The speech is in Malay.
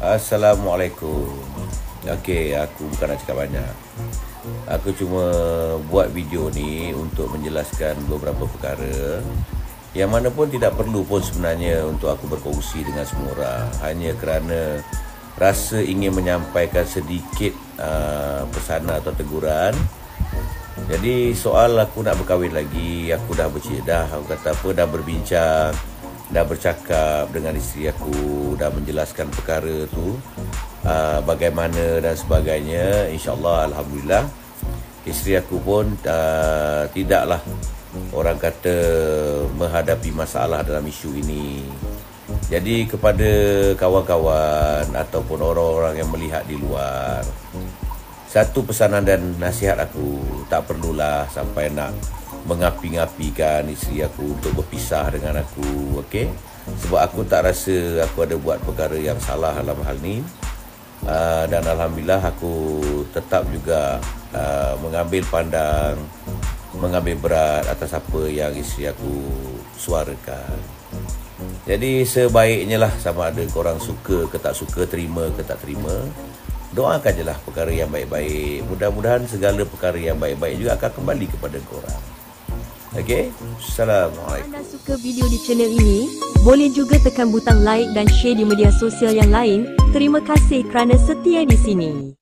Assalamualaikum. Okey, aku bukan nak cakap banyak. Aku cuma buat video ni untuk menjelaskan beberapa perkara yang mana pun tidak perlu pun sebenarnya untuk aku berkongsi dengan semua orang. Hanya kerana rasa ingin menyampaikan sedikit pesanan atau teguran. Jadi soal aku nak berkahwin lagi, aku dah aku kata apa, dah berbincang, dah bercakap dengan isteri aku, dah menjelaskan perkara tu bagaimana dan sebagainya. InsyaAllah, Alhamdulillah, isteri aku pun tidaklah orang kata menghadapi masalah dalam isu ini. Jadi kepada kawan-kawan ataupun orang-orang yang melihat di luar, satu pesanan dan nasihat aku, tak perlulah sampai nak mengapi-ngapikan isteri aku untuk berpisah dengan aku, okey? Sebab aku tak rasa aku ada buat perkara yang salah dalam hal ni. Dan Alhamdulillah aku tetap juga mengambil pandang, mengambil berat atas apa yang isteri aku suarakan. Jadi sebaiknya lah, sama ada korang suka ke tak suka, terima ke tak terima, doakan je lah perkara yang baik-baik. Mudah-mudahan segala perkara yang baik-baik juga akan kembali kepada korang. Okey? Assalamualaikum. Anda suka video di channel ini, boleh juga tekan butang like dan share di media sosial yang lain. Terima kasih kerana setia di sini.